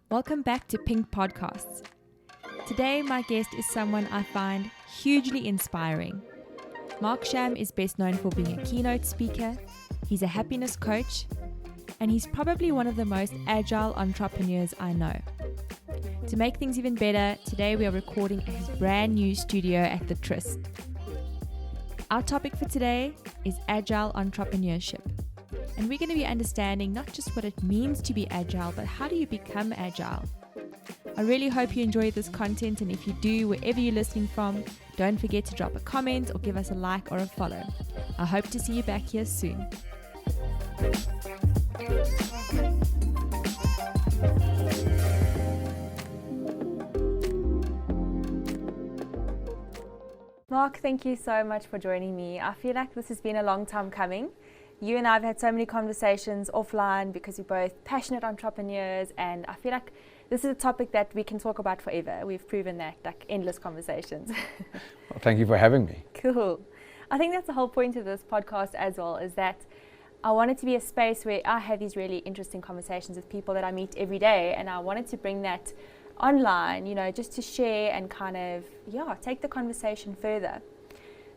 Welcome back to Pink Podcasts. Today, my guest is someone I find hugely inspiring. Sham is best known for being a keynote speaker, he's a happiness coach, and he's probably one of the most agile entrepreneurs I know. To make things even better, today we are recording at his brand new studio at the Tryst. Our topic for today is Agile Entrepreneurship. And we're going to be understanding not just what it means to be agile, but how do you become agile? I really hope you enjoy this content, and if you do, wherever you're listening from, don't forget to drop a comment or give us a like or a follow. I hope to see you back here soon. Mark, thank you so much for joining me. I feel like this has been a long time coming. You and I have had so many conversations offline because we're both passionate entrepreneurs, and I feel like this is a topic that we can talk about forever. We've proven that, like endless conversations. Well, thank you for having me. Cool. I think that's the whole point of this podcast as well, is that I want it to be a space where I have these really interesting conversations with people that I meet every day, and I wanted to bring that online, just to share and kind of, take the conversation further.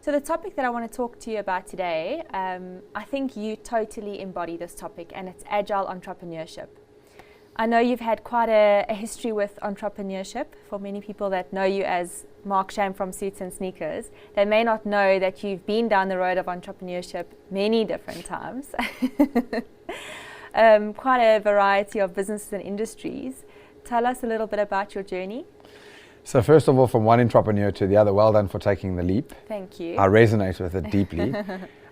So the topic that I want to talk to you about today, I think you totally embody this topic, and it's agile entrepreneurship. I know you've had quite a history with entrepreneurship. For many people that know you as Mark Sham from Suits and Sneakers, they may not know that you've been down the road of entrepreneurship many different times. Quite a variety of businesses and industries. Tell us a little bit about your journey. So first of all, from one entrepreneur to the other, well done for taking the leap. Thank you. I resonate with it deeply.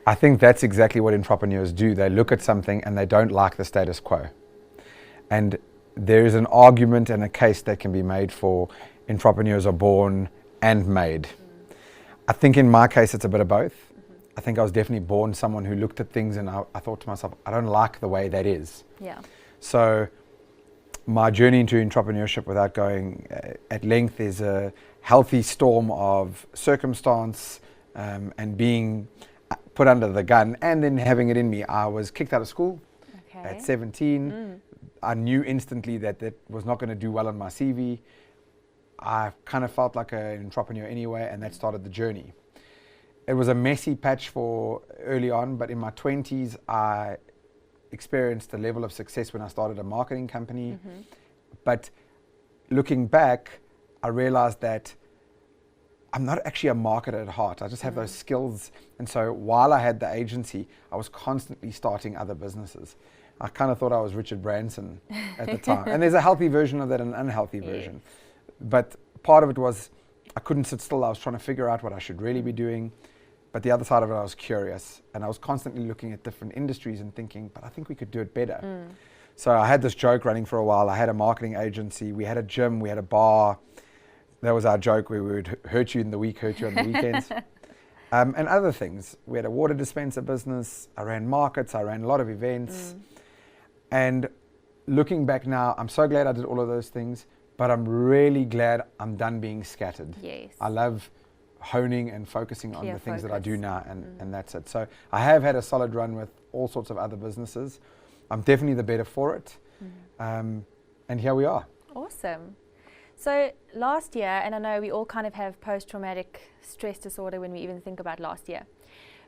I think that's exactly what entrepreneurs do. They look at something and they don't like the status quo. And there is an argument and a case that can be made for entrepreneurs are born and made. I think in my case, it's a bit of both. I think I was definitely born someone who looked at things and I thought to myself, I don't like the way that is. Yeah. So my journey into entrepreneurship, without going at length, is a healthy storm of circumstance and being put under the gun and then having it in me. I was kicked out of school at 17. I knew instantly that that was not going to do well on my CV. I kind of felt like an entrepreneur anyway, and that started the journey. It was a messy patch for early on, but in my 20s, I experienced a level of success when I started a marketing company. But looking back, I realized that I'm not actually a marketer at heart. I just have those skills. And so while I had the agency, I was constantly starting other businesses. I kind of thought I was Richard Branson at the time. And there's a healthy version of that and an unhealthy version. But part of it was I couldn't sit still. I was trying to figure out what I should really be doing. But the other side of it, I was curious, and I was constantly looking at different industries and thinking, but I think we could do it better. So I had this joke running for a while. I had a marketing agency. We had a gym. We had a bar. That was our joke, where we would hurt you in the week, hurt you on the weekends. And other things. We had a water dispenser business. I ran markets. I ran a lot of events. And looking back now, I'm so glad I did all of those things, but I'm really glad I'm done being scattered. Yes. I love honing and focusing on the things that I do now, and that's it. So I have had a solid run with all sorts of other businesses. I'm definitely the better for it. And here we are. Awesome. So last year, and I know we all kind of have post-traumatic stress disorder when we even think about last year,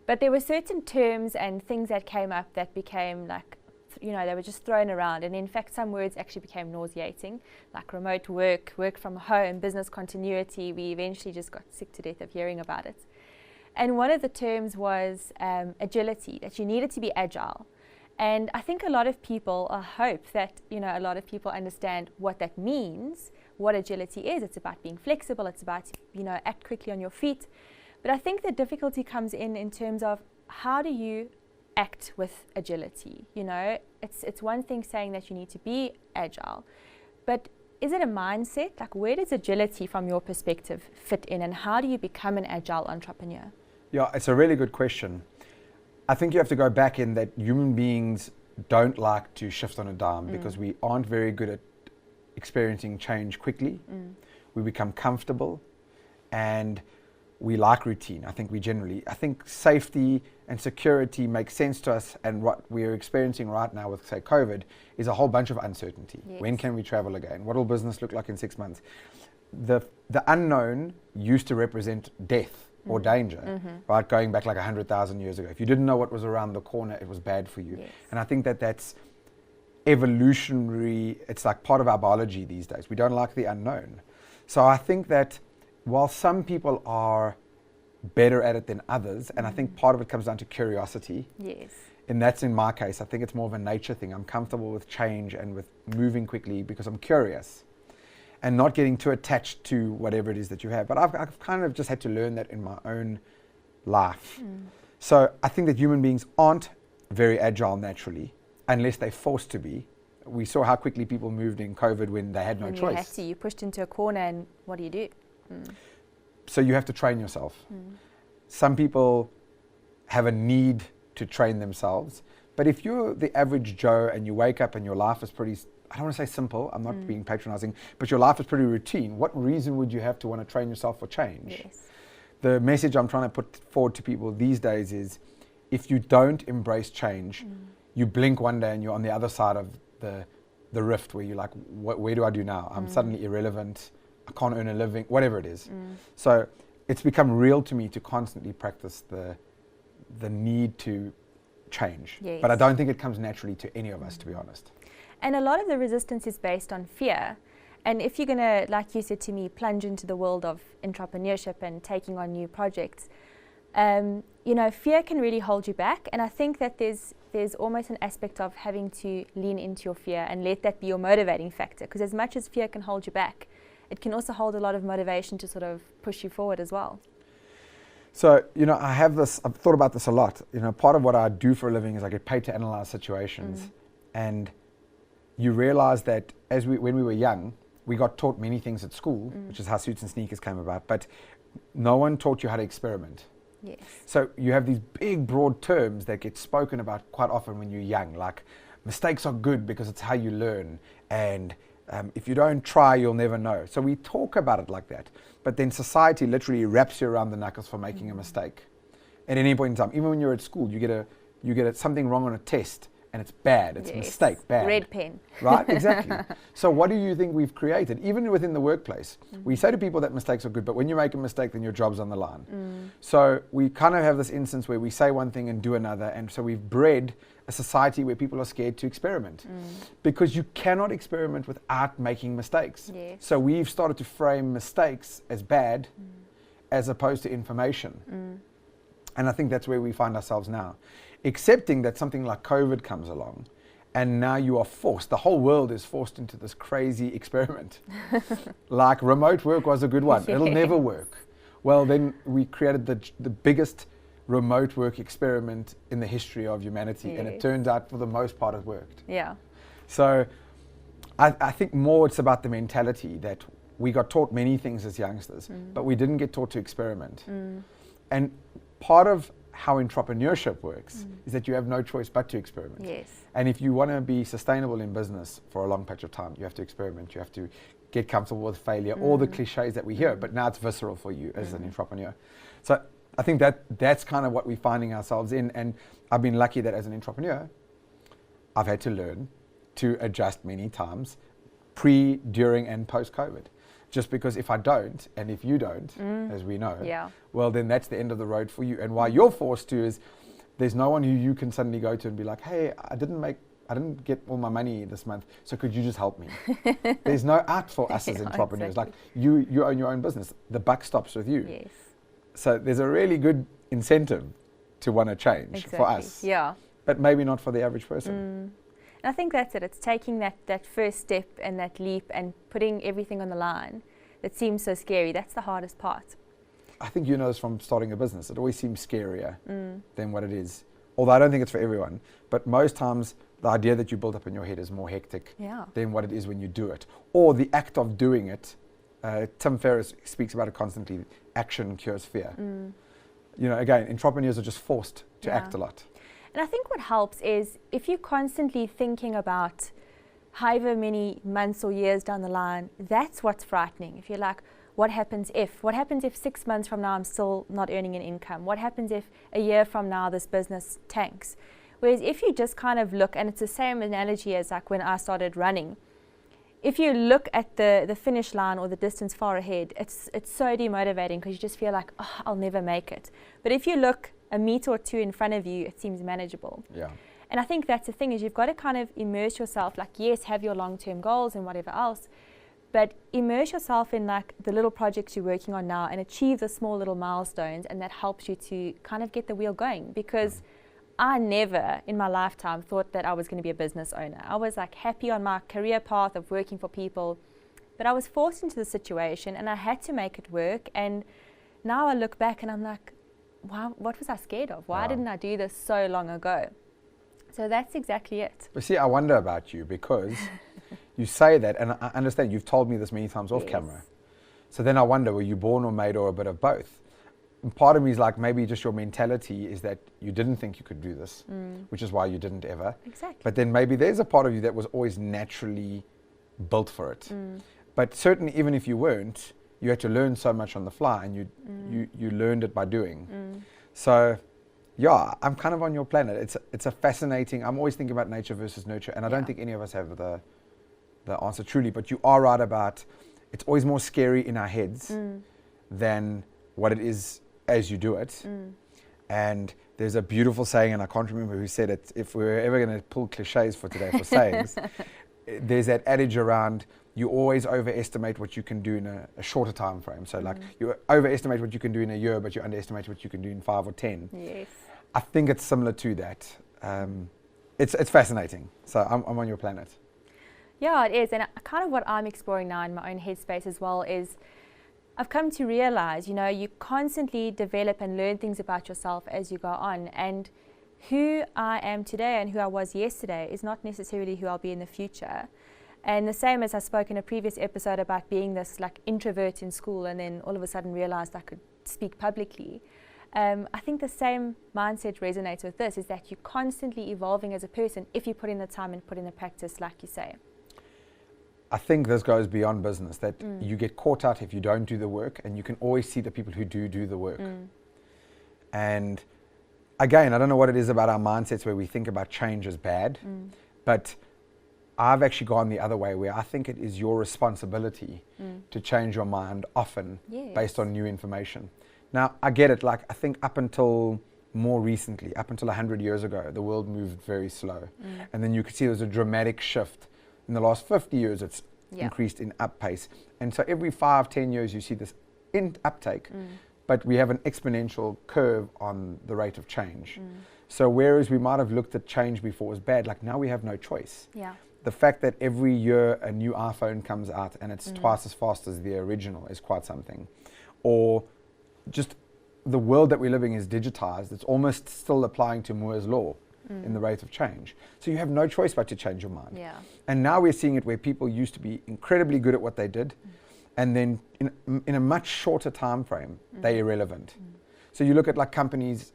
but there were certain terms and things that came up that became like, they were just thrown around. And in fact, some words actually became nauseating, like remote work, work from home, business continuity. We eventually just got sick to death of hearing about it. And one of the terms was agility, that you needed to be agile. And I think a lot of people, I hope that, a lot of people understand what that means, what agility is. It's about being flexible. It's about, act quickly on your feet. But I think the difficulty comes in terms of how do you act with agility. It's one thing saying that you need to be agile, but is it a mindset? Like, where does agility from your perspective fit in, and how do you become an agile entrepreneur? Yeah, it's a really good question. I think you have to go back in that human beings don't like to shift on a dime because we aren't very good at experiencing change quickly. We become comfortable, and we like routine. I think safety and security makes sense to us, and what we're experiencing right now with, say, COVID, is a whole bunch of uncertainty. Yes. When can we travel again? What will business look like in 6 months? The unknown used to represent death or danger, right? Going back like 100,000 years ago. If you didn't know what was around the corner, it was bad for you. Yes. And I think that's evolutionary. It's like part of our biology these days. We don't like the unknown. So I think that while some people are better at it than others, and I think part of it comes down to curiosity. Yes. And that's in my case. I think it's more of a nature thing. I'm comfortable with change and with moving quickly because I'm curious and not getting too attached to whatever it is that you have. But I've kind of just had to learn that in my own life. So I think that human beings aren't very agile naturally unless they're forced to be. We saw how quickly people moved in COVID when they had no choice. You had to. You pushed into a corner, and what do you do? So you have to train yourself. Some people have a need to train themselves. But if you're the average Joe and you wake up and your life is pretty, I don't want to say simple, I'm not being patronizing, but your life is pretty routine, what reason would you have to want to train yourself for change? Yes. The message I'm trying to put forward to people these days is, if you don't embrace change, you blink one day and you're on the other side of the rift where you're like, where do I do now? I'm suddenly irrelevant. I can't earn a living, whatever it is. So it's become real to me to constantly practice the need to change. Yes. But I don't think it comes naturally to any of us, to be honest. And a lot of the resistance is based on fear. And if you're going to, like you said to me, plunge into the world of entrepreneurship and taking on new projects, fear can really hold you back. And I think that there's almost an aspect of having to lean into your fear and let that be your motivating factor. Because as much as fear can hold you back, it can also hold a lot of motivation to sort of push you forward as well. So, I've thought about this a lot. Part of what I do for a living is I get paid to analyze situations. And you realize that when we were young, we got taught many things at school, which is how suits and sneakers came about, but no one taught you how to experiment. Yes. So you have these big, broad terms that get spoken about quite often when you're young, like mistakes are good because it's how you learn, and if you don't try, you'll never know. So we talk about it like that, but then society literally wraps you around the knuckles for making a mistake at any point in time. Even when you're at school, you get something wrong on a test, and it's bad. It's a mistake, bad. Red pen. Right, exactly. So what do you think we've created? Even within the workplace, we say to people that mistakes are good, but when you make a mistake, then your job's on the line. So we kind of have this instance where we say one thing and do another, and so we've bred a society where people are scared to experiment because you cannot experiment without making mistakes. Yes. So we've started to frame mistakes as bad as opposed to information. And I think that's where we find ourselves now. Accepting that something like COVID comes along, and now you are forced, the whole world is forced into this crazy experiment. Like remote work was a good one. It'll never work. Well, then we created the biggest remote work experiment in the history of humanity, and it turned out for the most part it worked. Yeah. So I think more it's about the mentality that we got taught many things as youngsters, but we didn't get taught to experiment. And part of how entrepreneurship works is that you have no choice but to experiment. Yes. And if you want to be sustainable in business for a long patch of time, you have to experiment. You have to get comfortable with failure, all the cliches that we hear, but now it's visceral for you as an entrepreneur. So I think that's kind of what we're finding ourselves in. And I've been lucky that as an entrepreneur, I've had to learn to adjust many times, pre, during, and post-COVID. Just because if I don't, and if you don't, as we know, well, then that's the end of the road for you. And why you're forced to is there's no one who you can suddenly go to and be like, hey, I didn't get all my money this month, so could you just help me? There's no out for us as entrepreneurs. Exactly. Like you own your own business. The buck stops with you. Yes. So there's a really good incentive to want to change for us. Yeah. But maybe not for the average person. And I think that's it. It's taking that first step and that leap and putting everything on the line that seems so scary. That's the hardest part. I think you know this from starting a business. It always seems scarier than what it is. Although I don't think it's for everyone. But most times the idea that you build up in your head is more hectic than what it is when you do it. Or the act of doing it. Tim Ferriss speaks about it constantly. Action cures fear. Again, entrepreneurs are just forced to act a lot. And I think what helps is if you're constantly thinking about however many months or years down the line, that's what's frightening. If you're like, what happens if? What happens if 6 months from now I'm still not earning an income? What happens if a year from now this business tanks? Whereas if you just kind of look, and it's the same analogy as like when I started running, if you look at the finish line or the distance far ahead, it's so demotivating because you just feel like, oh, I'll never make it. But if you look a meter or two in front of you, it seems manageable. Yeah. And I think that's the thing, is you've got to kind of immerse yourself, like, yes, have your long-term goals and whatever else, but immerse yourself in like the little projects you're working on now and achieve the small little milestones, and that helps you to kind of get the wheel going. Because I never in my lifetime thought that I was going to be a business owner. I was like happy on my career path of working for people, but I was forced into the situation and I had to make it work. And now I look back and I'm like, wow, what was I scared of? Why didn't I do this so long ago? So that's exactly it. But see, I wonder about you, because you say that, and I understand you've told me this many times off camera. So then I wonder, were you born or made, or a bit of both? And part of me is like, maybe just your mentality is that you didn't think you could do this, which is why you didn't ever. Exactly. But then maybe there's a part of you that was always naturally built for it. But certainly, even if you weren't, you had to learn so much on the fly, and you learned it by doing. So yeah, I'm kind of on your planet. It's a fascinating, I'm always thinking about nature versus nurture, and I don't think any of us have the answer truly, but you are right about, it's always more scary in our heads than what it is as you do it. And there's a beautiful saying, and I can't remember who said it, if we're ever going to pull cliches for today for sayings, there's that adage around, you always overestimate what you can do in a shorter time frame. So like, you overestimate what you can do in a year, but you underestimate what you can do in 5 or 10. Yes. I think it's similar to that. It's fascinating. So I'm on your planet. Yeah, it is. And kind of what I'm exploring now in my own headspace as well is, I've come to realize, you constantly develop and learn things about yourself as you go on. And who I am today and who I was yesterday is not necessarily who I'll be in the future. And the same as I spoke in a previous episode about being this like introvert in school, and then all of a sudden realized I could speak publicly. I think the same mindset resonates with this, is that you're constantly evolving as a person if you put in the time and put in the practice, like you say. I think this goes beyond business, that you get caught out if you don't do the work, and you can always see the people who do the work. And again, I don't know what it is about our mindsets where we think about change as bad, but I've actually gone the other way, where I think it is your responsibility to change your mind often based on new information. Now, I get it, like I think up until more recently, up until 100 years ago, the world moved very slow. And then you could see there was a dramatic shift. In the last 50 years, it's increased in up pace. And so every 5-10 years, you see this uptake, but we have an exponential curve on the rate of change. So whereas we might have looked at change before as bad, like now we have no choice. The fact that every year a new iPhone comes out and it's twice as fast as the original is quite something. Or just the world that we're living is digitized. It's almost still applying to Moore's law in the rate of change. So you have no choice but to change your mind. And now we're seeing it where people used to be incredibly good at what they did, and then in a much shorter time frame, they're irrelevant. So you look at like companies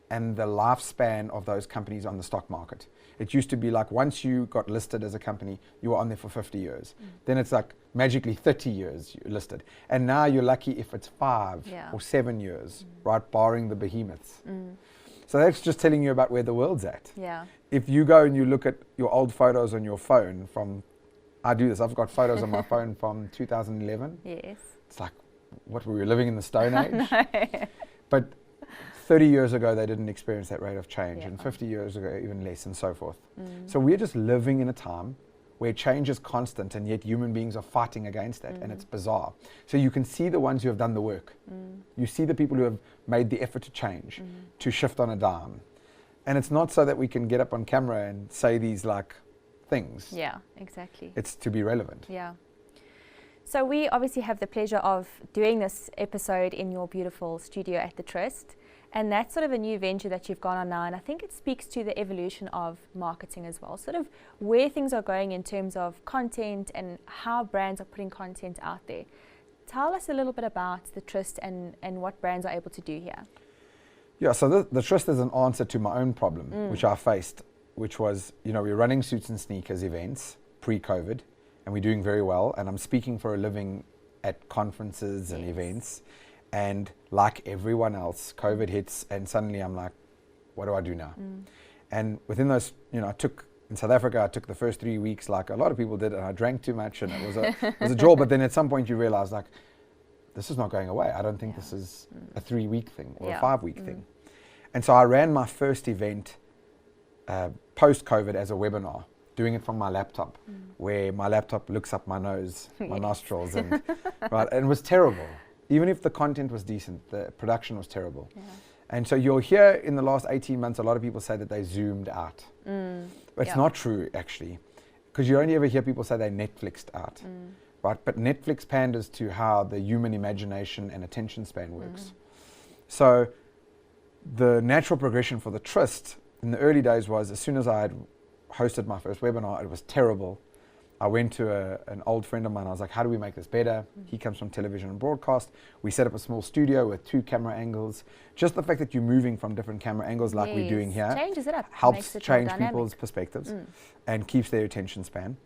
and the lifespan of those companies on the stock market. It used to be like once you got listed as a company, you were on there for 50 years. Then it's like magically 30 years you're listed. And now you're lucky if it's 5 or 7 years, right, barring the behemoths. So that's just telling you about where the world's at. If you go and you look at your old photos on your phone from, I do this, I've got photos on my phone from 2011. It's like, what, were we living in the Stone Age? But 30 years ago, they didn't experience that rate of change, and 50 years ago, even less, and so forth. So we're just living in a time where change is constant, and yet human beings are fighting against that, and it's bizarre. So you can see the ones who have done the work. You see the people who have made the effort to change, to shift on a dime. And it's not so that we can get up on camera and say these like things. Yeah, exactly. It's to be relevant. So we obviously have the pleasure of doing this episode in your beautiful studio at the Trust. And that's sort of a new venture that you've gone on now, and I think it speaks to the evolution of marketing as well, sort of where things are going in terms of content and how brands are putting content out there. Tell us a little bit about the Trust and what brands are able to do here. Yeah, so the Trust is an answer to my own problem, which I faced, which was, we're running Suits and Sneakers events pre-COVID, and we're doing very well, and I'm speaking for a living at conferences and Yes. events. And like everyone else, COVID hits, and suddenly I'm like, what do I do now? And within those, in South Africa, I took the first 3 weeks like a lot of people did, and I drank too much, and it was a jaw. But then at some point you realize, like, this is not going away. I don't think this is a 3-week thing or a 5-week thing. And so I ran my first event post-COVID as a webinar, doing it from my laptop, where my laptop looks up my nose, my nostrils, and right, and it was terrible. Even if the content was decent, the production was terrible. Yeah. And so you'll hear in the last 18 months, a lot of people say that they zoomed out. But it's not true, actually, because you only ever hear people say they Netflixed out. Right? But Netflix panders to how the human imagination and attention span works. So the natural progression for the tryst in the early days was, as soon as I had hosted my first webinar, it was terrible. I went to an old friend of mine. I was like, how do we make this better? He comes from television and broadcast. We set up a small studio with 2 camera angles. Just the fact that you're moving from different camera angles like we're doing here changes it up. helps change people's perspectives and keeps their attention span.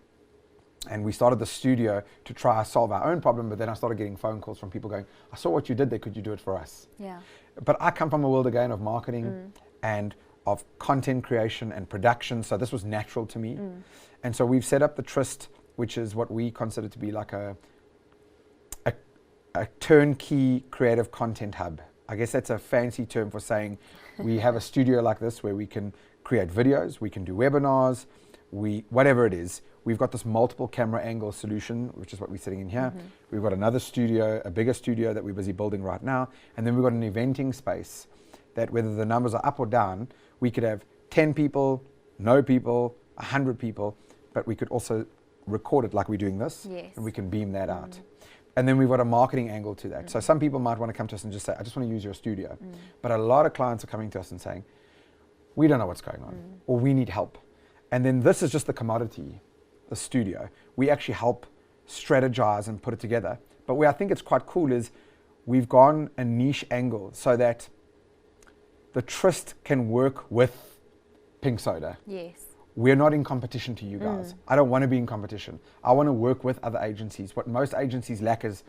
And we started the studio to try to solve our own problem, but then I started getting phone calls from people going, I saw what you did there, could you do it for us? Yeah. But I come from a world again of marketing and of content creation and production, so this was natural to me. And so we've set up the Tryst, which is what we consider to be like a turnkey creative content hub. I guess that's a fancy term for saying we have a studio like this where we can create videos, we can do webinars, whatever it is. We've got this multiple camera angle solution, which is what we're sitting in here. We've got another studio, a bigger studio that we're busy building right now. And then we've got an eventing space that, whether the numbers are up or down, we could have 10 people, no people, 100 people, but we could also record it like we're doing this, and we can beam that out. And then we've got a marketing angle to that. So some people might want to come to us and just say, I just want to use your studio. But a lot of clients are coming to us and saying, we don't know what's going on, or we need help. And then this is just the commodity, the studio. We actually help strategize and put it together. But where I think it's quite cool is we've gone a niche angle so that the Tryst can work with Pink Soda. Yes. We're not in competition to you guys. I don't want to be in competition. I want to work with other agencies. What most agencies lack is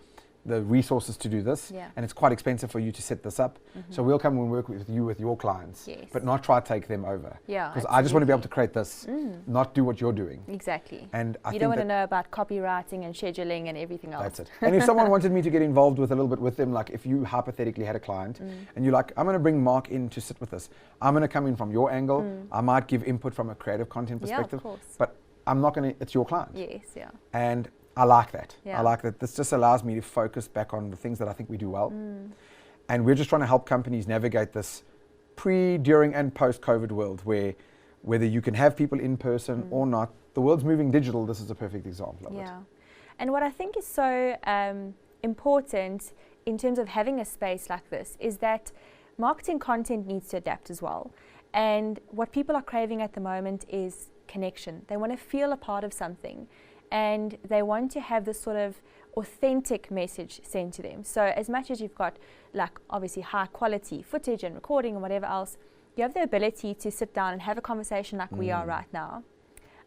the resources to do this, and it's quite expensive for you to set this up. So we'll come and work with you with your clients, but not try to take them over. Because I just want to be able to create this, not do what you're doing. Exactly. And you don't want to know about copywriting and scheduling and everything else. That's it. And if someone wanted me to get involved with a little bit with them, like if you hypothetically had a client and you're like, I'm going to bring Mark in to sit with us. I'm going to come in from your angle. I might give input from a creative content perspective, but I'm not going to, it's your client. Yes, yeah. And I like that. I like that. This just allows me to focus back on the things that I think we do well. And we're just trying to help companies navigate this pre, during, and post-COVID world where whether you can have people in person or not, the world's moving digital. This is a perfect example of it. And what I think is so important in terms of having a space like this is that marketing content needs to adapt as well. And what people are craving at the moment is connection. They want to feel a part of something. And they want to have this sort of authentic message sent to them. So as much as you've got like obviously high quality footage and recording and whatever else, you have the ability to sit down and have a conversation like we are right now.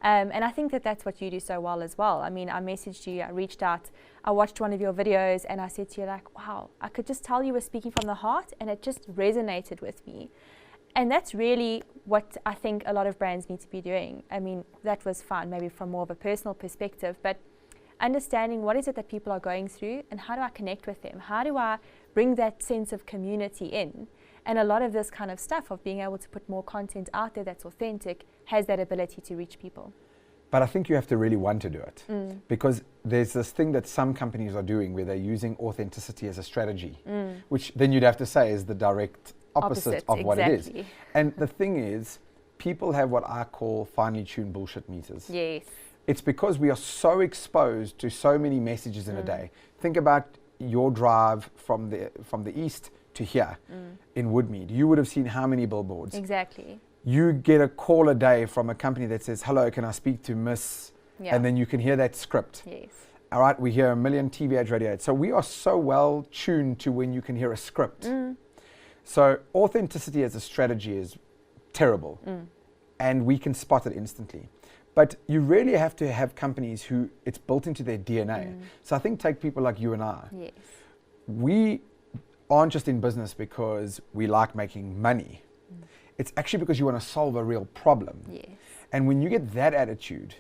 And I think that that's what you do so well as well. I mean, I messaged you, I reached out, I watched one of your videos and I said to you like, wow, I could just tell you were speaking from the heart and it just resonated with me. And that's really what I think a lot of brands need to be doing. I mean, that was fun, maybe from more of a personal perspective, but understanding what is it that people are going through and how do I connect with them? How do I bring that sense of community in? And a lot of this kind of stuff of being able to put more content out there that's authentic has that ability to reach people. But I think you have to really want to do it because there's this thing that some companies are doing where they're using authenticity as a strategy, which then you'd have to say is the direct opposite of what it is. And the thing is, people have what I call finely tuned bullshit meters. Yes. It's because we are so exposed to so many messages in a day. Think about your drive from the east to here in Woodmead. You would have seen how many billboards. Exactly. You get a call a day from a company that says, hello, can I speak to Miss? And then you can hear that script. Yes. All right, we hear a million TV ads, radio ads. So we are so well tuned to when you can hear a script. So authenticity as a strategy is terrible, and we can spot it instantly. But you really have to have companies who it's built into their DNA. So I think take people like you and I. Yes. We aren't just in business because we like making money. It's actually because you want to solve a real problem. Yes. And when you get that attitude,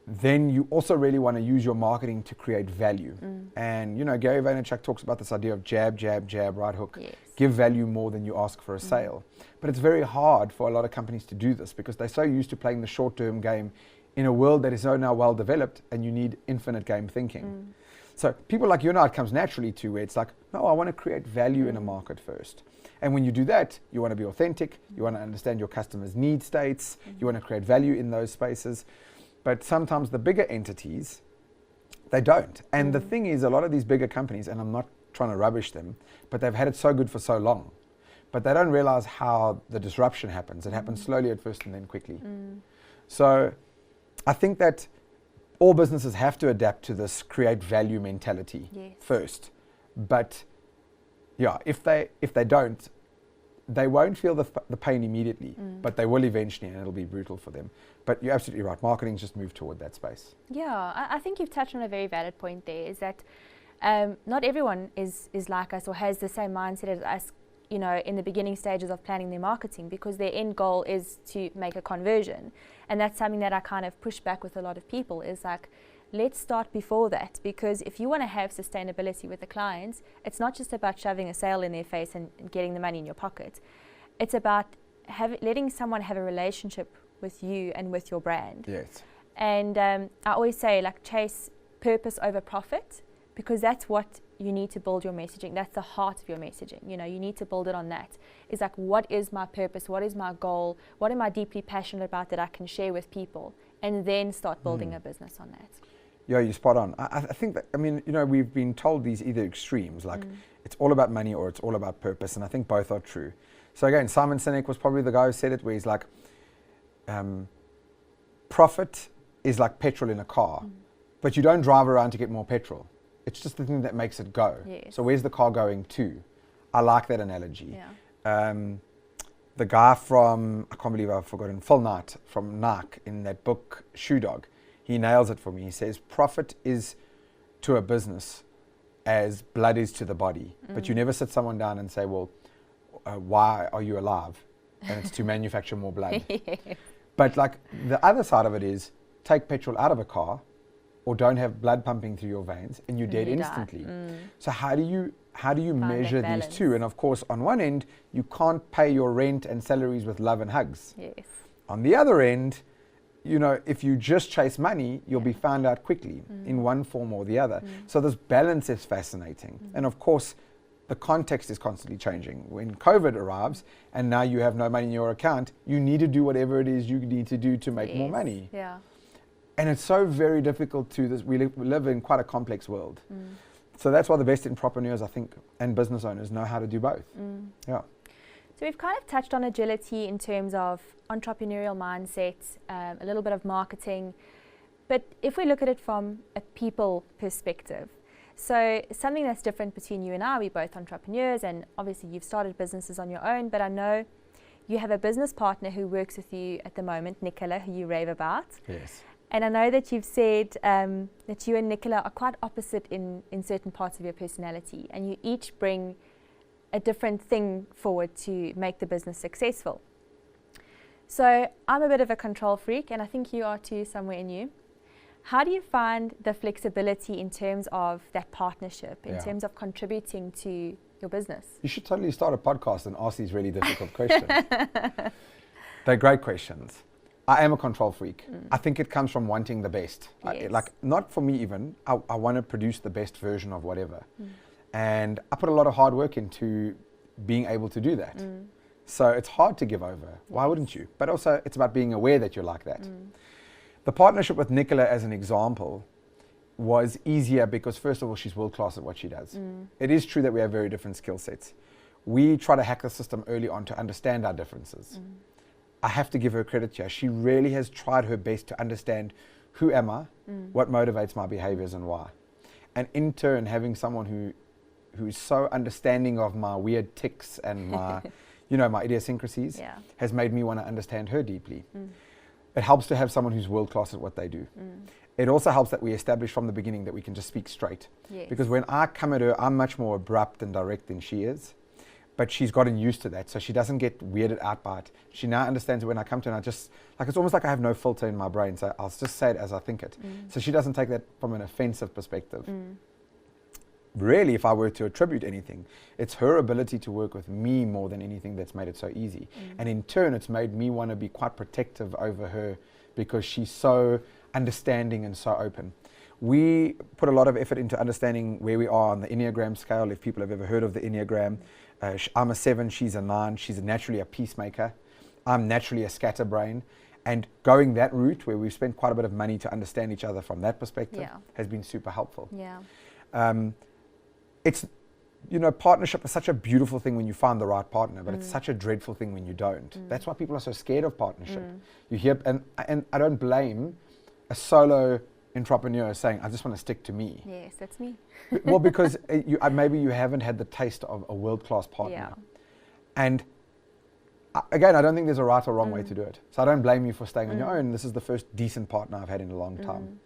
then you also really want to use your marketing to create value. And, you know, Gary Vaynerchuk talks about this idea of jab, jab, jab, right hook. Yes. Give value more than you ask for a sale. But it's very hard for a lot of companies to do this because they're so used to playing the short-term game in a world that is so now well developed, and you need infinite game thinking. So people like you and I, it comes naturally to where it's like, no, I want to create value in a market first. And when you do that, you want to be authentic, you want to understand your customers' need states, you want to create value in those spaces. But sometimes the bigger entities, they don't. And the thing is, a lot of these bigger companies, and I'm not trying to rubbish them, but they've had it so good for so long. But they don't realize how the disruption happens. It happens slowly at first and then quickly. So I think that all businesses have to adapt to this create value mentality first. But yeah, if they don't, they won't feel the pain immediately, but they will eventually, and it'll be brutal for them. But you're absolutely right. Marketing's just moved toward that space. Yeah, I think you've touched on a very valid point there, is that not everyone is like us or has the same mindset as us, you know, in the beginning stages of planning their marketing, because their end goal is to make a conversion. And that's something that I kind of push back with a lot of people, is like, let's start before that, because if you want to have sustainability with the clients, it's not just about shoving a sale in their face and getting the money in your pocket. It's about letting someone have a relationship with you and with your brand. Yes. And I always say, like, chase purpose over profit, because that's what you need to build your messaging. That's the heart of your messaging. You know, you need to build it on that. It's like, what is my purpose? What is my goal? What am I deeply passionate about that I can share with people? And then start building a business on that. Yeah, you're spot on. I think that, I mean, you know, we've been told these either extremes, like it's all about money or it's all about purpose. And I think both are true. So again, Simon Sinek was probably the guy who said it, where he's like, profit is like petrol in a car, but you don't drive around to get more petrol. It's just the thing that makes it go. Yes. So where's the car going to? I like that analogy. Yeah. The guy from, I can't believe I've forgotten, Phil Knight from Nike, in that book, Shoe Dog, he nails it for me. He says, profit is to a business as blood is to the body. But you never sit someone down and say, well, why are you alive? And it's to manufacture more blood. But like the other side of it is, take petrol out of a car, or don't have blood pumping through your veins, and you're dead instantly. So how do you measure these two? And of course, on one end, you can't pay your rent and salaries with love and hugs. Yes. On the other end, you know, if you just chase money, you'll be found out quickly in one form or the other. So this balance is fascinating. And of course, the context is constantly changing. When COVID arrives and now you have no money in your account, you need to do whatever it is you need to do to make more money. Yeah. And it's so very difficult to this. We live in quite a complex world. So that's why the best entrepreneurs, I think, and business owners know how to do both. Yeah. So we've kind of touched on agility in terms of entrepreneurial mindset, a little bit of marketing. But if we look at it from a people perspective, so something that's different between you and I, we're both entrepreneurs, and obviously you've started businesses on your own, but I know you have a business partner who works with you at the moment, Nicola, who you rave about. Yes. And I know that you've said that you and Nicola are quite opposite in certain parts of your personality, and you each bring a different thing forward to make the business successful. So I'm a bit of a control freak, and I think you are too, somewhere in you. How do you find the flexibility in terms of that partnership, in terms of contributing to your business? You should totally start a podcast and ask these really difficult questions. They're great questions. I am a control freak. I think it comes from wanting the best. Yes. Like, not for me even, I want to produce the best version of whatever. And I put a lot of hard work into being able to do that. So it's hard to give over. Why wouldn't you? But also it's about being aware that you're like that. The partnership with Nicola, as an example, was easier because, first of all, she's world-class at what she does. It is true that we have very different skill sets. We try to hack the system early on to understand our differences. I have to give her credit here. She really has tried her best to understand who am I, what motivates my behaviors and why. And in turn, having someone who's so understanding of my weird tics and my, you know, my idiosyncrasies has made me want to understand her deeply. it helps to have someone who's world class at what they do. It also helps that we establish from the beginning that we can just speak straight. Yes. Because when I come at her, I'm much more abrupt and direct than she is. But she's gotten used to that, so she doesn't get weirded out by it. She now understands when I come to her, and I just, like, it's almost like I have no filter in my brain, so I'll just say it as I think it. So she doesn't take that from an offensive perspective. Really, if I were to attribute anything, it's her ability to work with me more than anything that's made it so easy. And in turn, it's made me want to be quite protective over her because she's so understanding and so open. We put a lot of effort into understanding where we are on the Enneagram scale, if people have ever heard of the Enneagram. I'm a 7, she's a 9, she's naturally a peacemaker. I'm naturally a scatterbrain. And going that route where we've spent quite a bit of money to understand each other from that perspective has been super helpful. It's, you know, partnership is such a beautiful thing when you find the right partner, but it's such a dreadful thing when you don't. That's why people are so scared of partnership. You hear, and I don't blame a solo entrepreneur saying, I just want to stick to me. Yes, that's me. Well, because maybe you haven't had the taste of a world-class partner. And again, I don't think there's a right or wrong way to do it. So I don't blame you for staying on your own. This is the first decent partner I've had in a long time.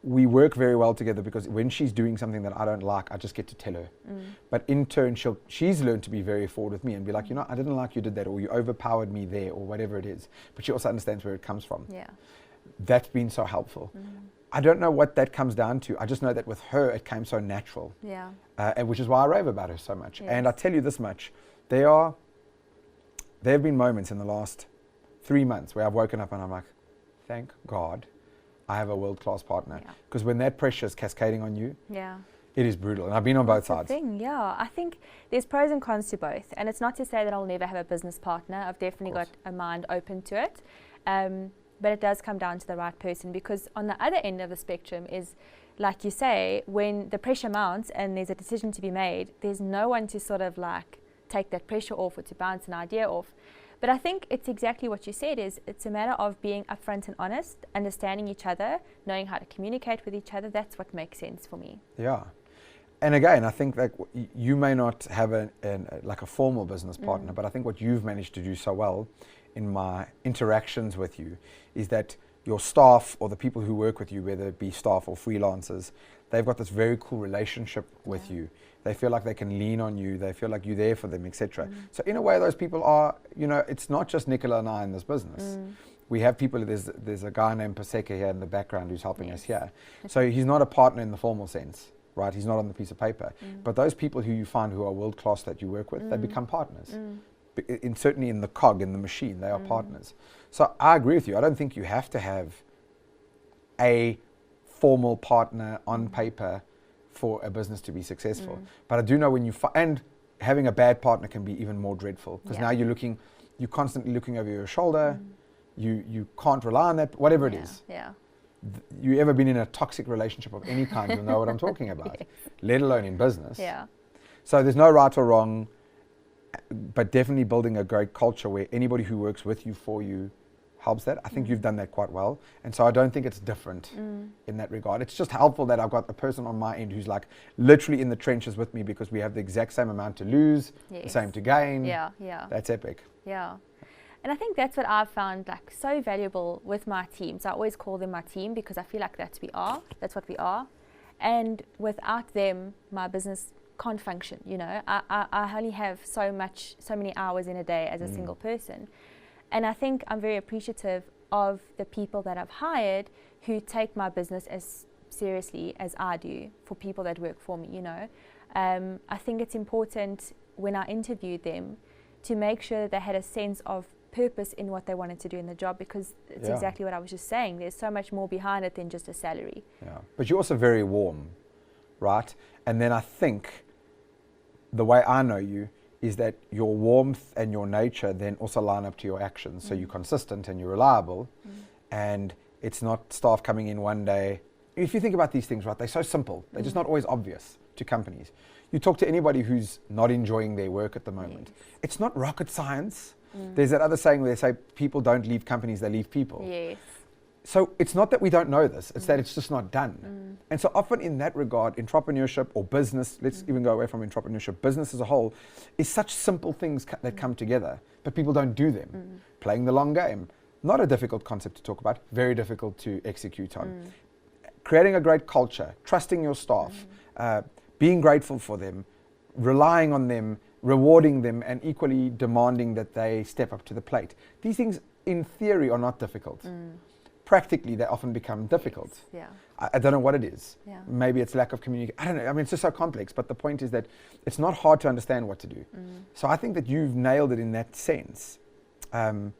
We work very well together because when she's doing something that I don't like, I just get to tell her. But in turn, she's learned to be very forward with me and be like, you know, I didn't like you did that, or you overpowered me there, or whatever it is. But she also understands where it comes from. That's been so helpful. I don't know what that comes down to. I just know that with her, it came so natural. And which is why I rave about her so much. And I tell you this much, there have been moments in the last 3 months where I've woken up and I'm like, thank God I have a world-class partner. Because when that pressure is cascading on you, it is brutal. And I've been on both sides. I think there's pros and cons to both. And it's not to say that I'll never have a business partner. I've definitely got a mind open to it. But it does come down to the right person, because on the other end of the spectrum is, like you say, when the pressure mounts and there's a decision to be made, there's no one to sort of like take that pressure off or to bounce an idea off. But I think it's exactly what you said, is it's a matter of being upfront and honest, understanding each other, knowing how to communicate with each other. That's what makes sense for me. And again, I think that you may not have like a formal business partner, but I think what you've managed to do so well in my interactions with you is that your staff or the people who work with you, whether it be staff or freelancers, they've got this very cool relationship with you. They feel like they can lean on you. They feel like you're there for them, etc. So in a way, those people are, you know, it's not just Nicola and I in this business. We have people, there's a guy named Paseka here in the background who's helping us here. So he's not a partner in the formal sense, right? He's not on the piece of paper. But those people who you find who are world class that you work with, they become partners. Certainly in the cog, in the machine, they are partners. So I agree with you. I don't think you have to have a formal partner on paper for a business to be successful. But I do know when you and having a bad partner can be even more dreadful, because now you're constantly looking over your shoulder. You can't rely on that, whatever it is. You ever been in a toxic relationship of any kind, you'll know what I'm talking about, let alone in business. So there's no right or wrong, but definitely building a great culture where anybody who works with you, for you, helps that. I think you've done that quite well. And so I don't think it's different in that regard. It's just helpful that I've got a person on my end who's like literally in the trenches with me, because we have the exact same amount to lose, the same to gain. That's epic. And I think that's what I've found like so valuable with my teams. I always call them my team because I feel like that's what we are. And without them, my business can't function. You know, I only have so many hours in a day as a single person. And I think I'm very appreciative of the people that I've hired who take my business as seriously as I do for people that work for me, you know. I think it's important when I interviewed them to make sure that they had a sense of purpose in what they wanted to do in the job, because it's exactly what I was just saying. There's so much more behind it than just a salary. But you're also very warm, right? And then I think the way I know you is that your warmth and your nature then also line up to your actions. So you're consistent and you're reliable, and it's not staff coming in one day. If you think about these things, right, they're so simple. They're just not always obvious to companies. You talk to anybody who's not enjoying their work at the moment. It's not rocket science. There's that other saying where they say people don't leave companies, they leave people. So it's not that we don't know this, it's that it's just not done. And so often in that regard, entrepreneurship or business, let's even go away from entrepreneurship, business as a whole is such simple things that come together, but people don't do them. Playing the long game, not a difficult concept to talk about, very difficult to execute on. Creating a great culture, trusting your staff, being grateful for them, relying on them, rewarding them, and equally demanding that they step up to the plate. These things in theory are not difficult. Practically, they often become difficult. Yeah. I don't know what it is. Yeah. Maybe it's lack of communication. I don't know. I mean, it's just so complex. But the point is that it's not hard to understand what to do. So I think that you've nailed it in that sense. And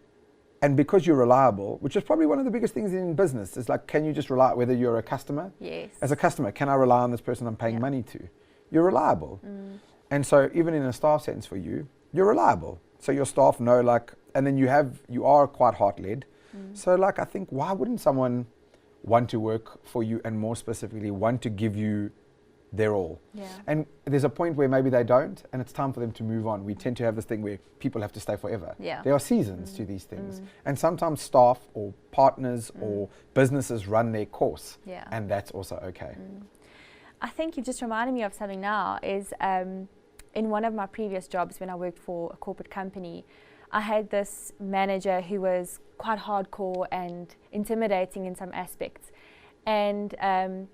because you're reliable, which is probably one of the biggest things in business, is like, can you just rely, whether you're a customer? Yes. As a customer, can I rely on this person I'm paying money to? You're reliable. And so even in a staff sense for you, you're reliable. So your staff know, like, and then you are quite heart-led. So like, I think, why wouldn't someone want to work for you, and more specifically want to give you their all? Yeah. And there's a point where maybe they don't, and it's time for them to move on. We tend to have this thing where people have to stay forever. Yeah. There are seasons to these things. And sometimes staff or partners or businesses run their course. Yeah. And that's also okay. I think you've just reminded me of something now, is in one of my previous jobs when I worked for a corporate company, I had this manager who was quite hardcore and intimidating in some aspects. And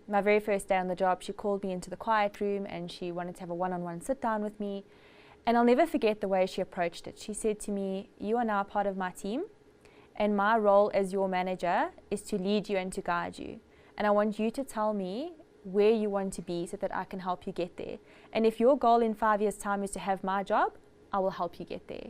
my very first day on the job, she called me into the quiet room and she wanted to have a one-on-one sit down with me. And I'll never forget the way she approached it. She said to me, "You are now part of my team, and my role as your manager is to lead you and to guide you. And I want you to tell me where you want to be so that I can help you get there. And if your goal in 5 years' time is to have my job, I will help you get there."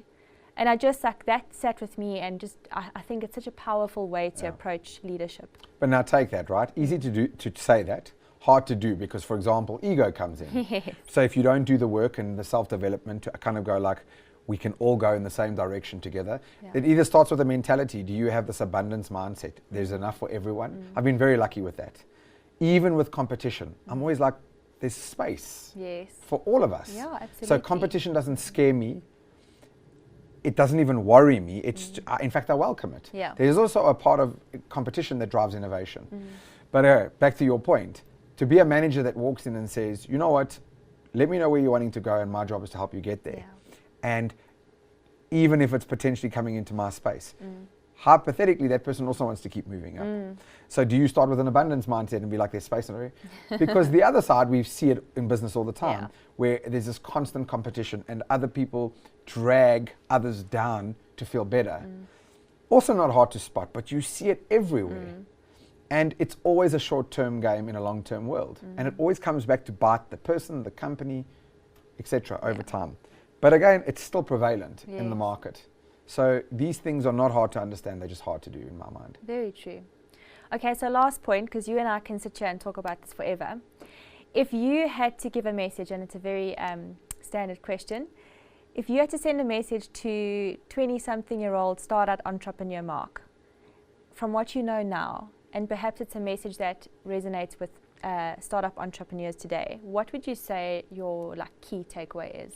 And I just, like, that sat with me, and just I think it's such a powerful way to approach leadership. But now take that, right? Easy to do, to say that, hard to do, because, for example, ego comes in. Yes. So if you don't do the work and the self-development to kind of go like, we can all go in the same direction together. Yeah. It either starts with a mentality. Do you have this abundance mindset? There's enough for everyone. I've been very lucky with that. Even with competition, I'm always like, there's space for all of us. Yeah, absolutely. So competition doesn't scare me. It doesn't even worry me. It's in fact, I welcome it. Yeah. There's also a part of competition that drives innovation. But back to your point, to be a manager that walks in and says, you know what, let me know where you're wanting to go and my job is to help you get there. And even if it's potentially coming into my space, hypothetically, that person also wants to keep moving up. So do you start with an abundance mindset and be like, there's space and because the other side, we see it in business all the time, where there's this constant competition and other people drag others down to feel better. Also not hard to spot, but you see it everywhere. And it's always a short-term game in a long-term world. And it always comes back to bite the person, the company, etc. over time. But again, it's still prevalent in the market. So these things are not hard to understand, they're just hard to do in my mind. Very true. Okay, so last point, because you and I can sit here and talk about this forever. If you had to give a message, and it's a very standard question, if you had to send a message to 20-something-year-old startup entrepreneur Mark, from what you know now, and perhaps it's a message that resonates with startup entrepreneurs today, what would you say your key takeaway is?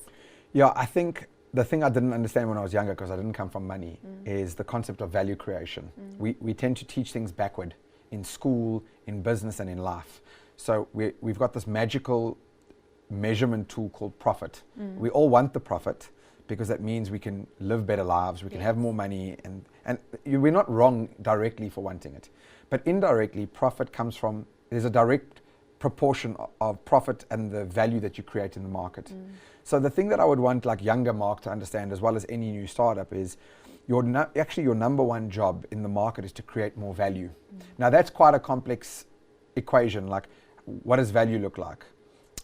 Yeah, I think the thing I didn't understand when I was younger, because I didn't come from money, is the concept of value creation. We tend to teach things backward in school, in business, and in life. So we've got this magical measurement tool called profit. We all want the profit because that means we can live better lives, we can have more money, and we're not wrong directly for wanting it. But indirectly, profit comes from, there's a direct proportion of profit and the value that you create in the market. So the thing that I would want younger Mark to understand, as well as any new startup, is actually your number one job in the market is to create more value. Now that's quite a complex equation, like what does value look like?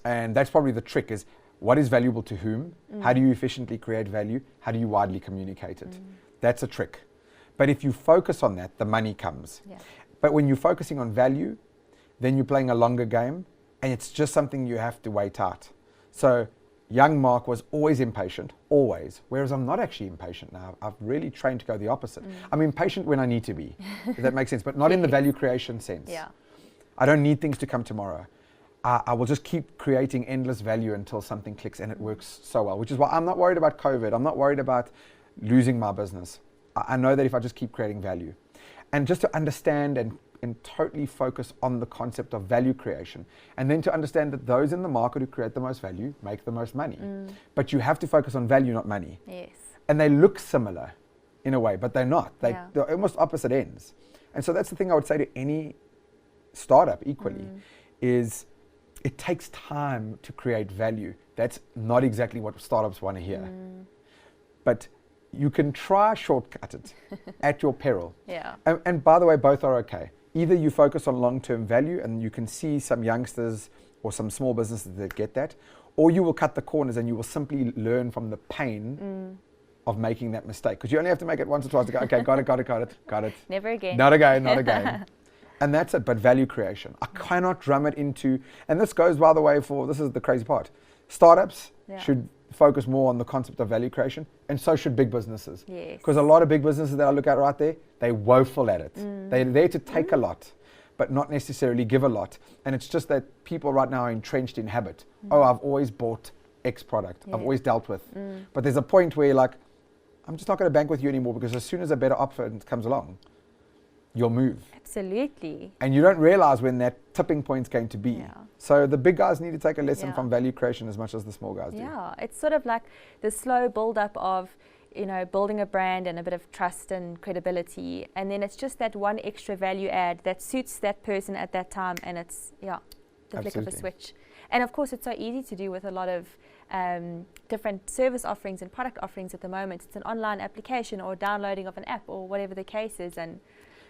And that's probably the trick, is what is valuable to whom? How do you efficiently create value? How do you widely communicate it? That's a trick. But if you focus on that, the money comes. But when you're focusing on value, then you're playing a longer game, and it's just something you have to wait out. So young Mark was always impatient, always, whereas I'm not actually impatient now. I've really trained to go the opposite. I'm impatient when I need to be, if that makes sense, but not in the value creation sense. I don't need things to come tomorrow. I will just keep creating endless value until something clicks and it works so well, which is why I'm not worried about COVID. I'm not worried about losing my business. I know that if I just keep creating value. And just to understand and totally focus on the concept of value creation. And then to understand that those in the market who create the most value make the most money. But you have to focus on value, not money. Yes. And they look similar in a way, but they're not. They're almost opposite ends. And so that's the thing I would say to any startup equally, is it takes time to create value. That's not exactly what startups want to hear. But you can try shortcut it at your peril. Yeah. And by the way, both are okay. Either you focus on long-term value and you can see some youngsters or some small businesses that get that, or you will cut the corners and you will simply learn from the pain of making that mistake. Because you only have to make it once or twice to go, okay, got it. Never again. Not again. And that's it, but value creation. I cannot drum it into, and this goes, by the way, this is the crazy part. Startups should focus more on the concept of value creation, and so should big businesses. Yes. Because a lot of big businesses that I look at right there, they're woeful at it. They're there to take a lot, but not necessarily give a lot. And it's just that people right now are entrenched in habit. Oh, I've always bought X product. I've always dealt with. But there's a point where you're like, I'm just not going to bank with you anymore, because as soon as a better option comes along, you'll move. Absolutely. And you don't realize when that tipping point's going to be. Yeah. So the big guys need to take a lesson from value creation as much as the small guys do. Yeah, it's sort of like the slow build-up of, building a brand and a bit of trust and credibility, and then it's just that one extra value add that suits that person at that time, and it's the flick of a switch. And of course, it's so easy to do with a lot of different service offerings and product offerings at the moment. It's an online application or downloading of an app or whatever the case is.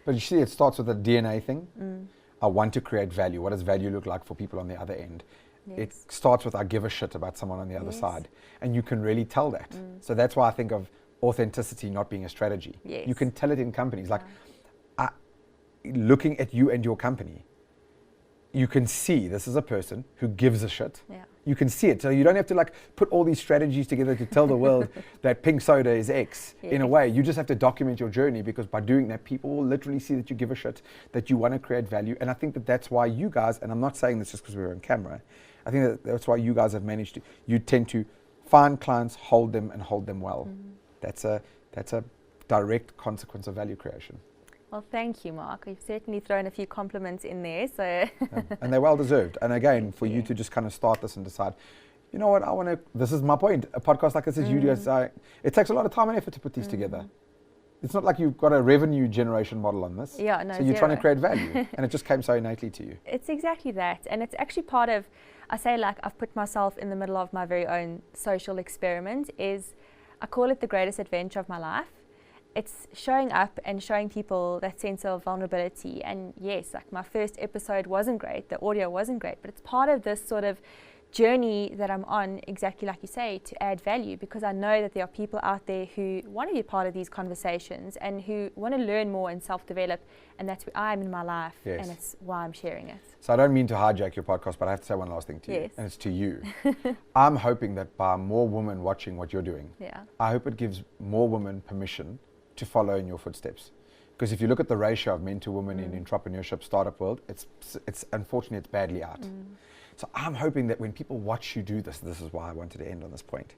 But you see, it starts with a DNA thing. I want to create value. What does value look like for people on the other end? Yes. It starts with I give a shit about someone on the other side. And you can really tell that. So that's why I think of authenticity not being a strategy. Yes. You can tell it in companies. Like, looking at you and your company, you can see this is a person who gives a shit. Yeah. You can see it. So you don't have to put all these strategies together to tell the world that pink soda is X. Yes. In a way, you just have to document your journey, because by doing that, people will literally see that you give a shit, that you want to create value. And I think that that's why you guys, and I'm not saying this just because we're on camera, I think that's why you guys have managed to, you tend to find clients, hold them, and hold them well. That's a direct consequence of value creation. Well, thank you, Mark. You've certainly thrown a few compliments in there. So and they're well deserved. And again, for you to just kind of start this and decide, you know what, this is my point. A podcast like this is you guys. It takes a lot of time and effort to put these together. It's not like you've got a revenue generation model on this. Yeah, no, so you're trying to create value. And it just came so innately to you. It's exactly that. And it's actually part of, I say, I've put myself in the middle of my very own social experiment. I call it the greatest adventure of my life. It's showing up and showing people that sense of vulnerability. And yes, my first episode wasn't great, the audio wasn't great, but it's part of this sort of journey that I'm on, exactly like you say, to add value, because I know that there are people out there who want to be part of these conversations and who want to learn more and self-develop, and that's where I am in my life. Yes. And it's why I'm sharing it. So I don't mean to hijack your podcast, but I have to say one last thing to you, and it's to you. I'm hoping that by more women watching what you're doing, I hope it gives more women permission to follow in your footsteps. Because if you look at the ratio of men to women in entrepreneurship startup world, it's unfortunately it's badly out. So I'm hoping that when people watch you do this is why I wanted to end on this point.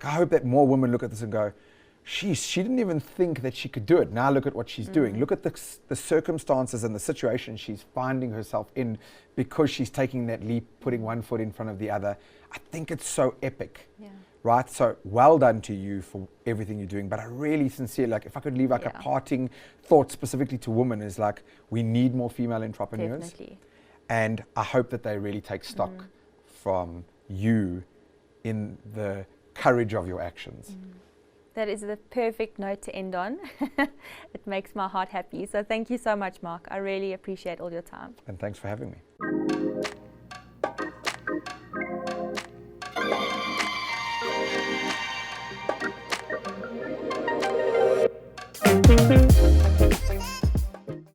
I hope that more women look at this and go, she didn't even think that she could do it. Now look at what she's doing. Look at the circumstances and the situation she's finding herself in, because she's taking that leap, putting one foot in front of the other. I think it's so epic. Yeah. Right? So well done to you for everything you're doing. But I really sincerely, if I could leave a parting thought specifically to women, is we need more female entrepreneurs. Definitely. And I hope that they really take stock from you in the courage of your actions. That is the perfect note to end on. It makes my heart happy. So thank you so much, Mark. I really appreciate all your time. And thanks for having me.